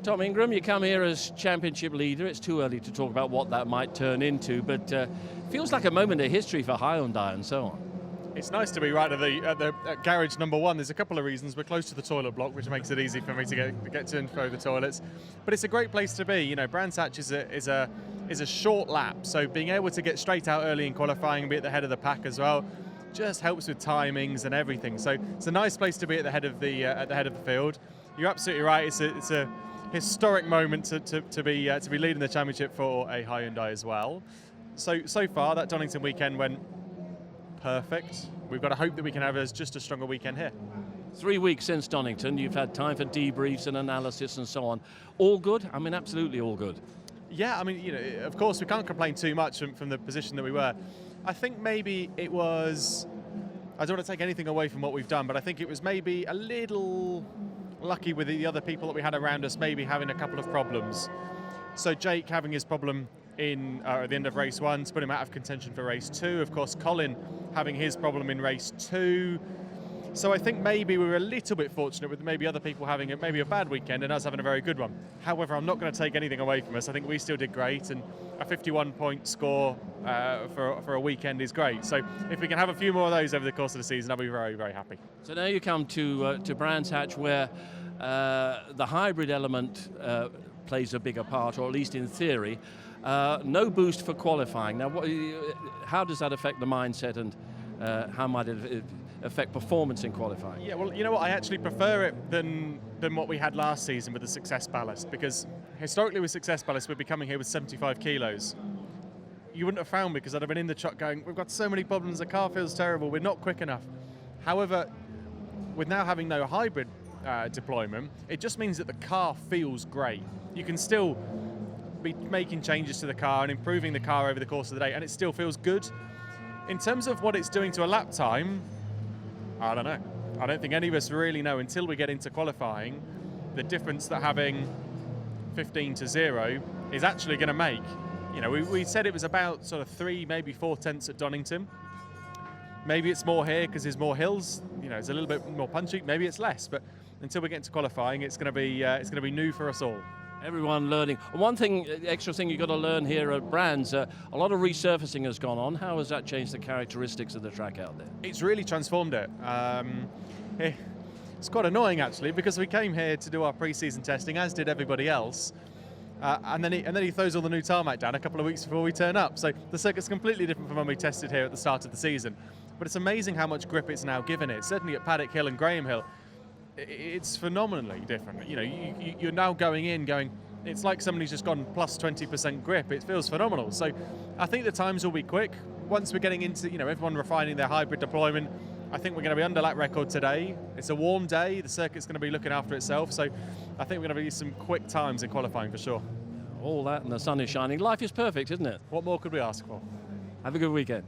Tom Ingram, you come here as championship leader. It's too early to talk about what that might turn into, but feels like a moment of history for Hyundai and so on. It's nice to be right at garage number one. There's a couple of reasons. We're close to the toilet block, which makes it easy for me to get to and fro the toilets. But it's a great place to be. You know, Brands Hatch is a short lap, so being able to get straight out early in qualifying and be at the head of the pack as well just helps with timings and everything. So it's a nice place to be at the head of the field. You're absolutely right. It's a historic moment to be leading the championship for a Hyundai as well. So far that Donington weekend went perfect. We've got to hope that we can have just a stronger weekend here. 3 weeks since Donington, you've had time for debriefs and analysis and so on. All good? I mean, absolutely all good. Yeah, I mean, you know, of course we can't complain too much from the position that we were. I think maybe it was, I don't want to take anything away from what we've done, but I think it was maybe a little lucky with the other people that we had around us maybe having a couple of problems. So Jake having his problem at the end of race 1 to put him out of contention for race 2. Of course, Colin having his problem in race 2. So I think maybe we were a little bit fortunate with maybe other people having maybe a bad weekend and us having a very good one. However, I'm not going to take anything away from us. I think we still did great, and a 51-point score for a weekend is great. So if we can have a few more of those over the course of the season, I'll be very, very happy. So now you come to Brands Hatch, where the hybrid element plays a bigger part, or at least in theory. No boost for qualifying. Now, how does that affect the mindset, and how might it affect performance in qualifying? Yeah, well, you know what? I actually prefer it than what we had last season with the success ballast, because historically with success ballast, we'd be coming here with 75 kilos. You wouldn't have found me because I'd have been in the truck going, we've got so many problems, the car feels terrible, we're not quick enough. However, with now having no hybrid deployment, it just means that the car feels great. You can still be making changes to the car and improving the car over the course of the day, and it still feels good. In terms of what it's doing to a lap time, I don't know. I don't think any of us really know until we get into qualifying the difference that having 15 to 0 is actually going to make. You know, we said it was about sort of 3, maybe 4 tenths at Donington. Maybe it's more here because there's more hills. You know, it's a little bit more punchy. Maybe it's less, but until we get into qualifying, it's going to be new for us all. Everyone learning. One extra thing you've got to learn here at Brands, a lot of resurfacing has gone on. How has that changed the characteristics of the track out there? It's really transformed it. It's quite annoying actually, because we came here to do our pre-season testing, as did everybody else, and then he throws all the new tarmac down a couple of weeks before we turn up. So the circuit's completely different from when we tested here at the start of the season. But it's amazing how much grip it's now given it. Certainly at Paddock Hill and Graham Hill, it's phenomenally different. You know, you're now going, it's like somebody's just gone plus 20% grip. It feels phenomenal. So I think the times will be quick. Once we're getting into, you know, everyone refining their hybrid deployment, I think we're going to be under lap record today. It's a warm day. The circuit's going to be looking after itself. So I think we're going to be some quick times in qualifying for sure. All that and the sun is shining. Life is perfect, isn't it? What more could we ask for? Have a good weekend.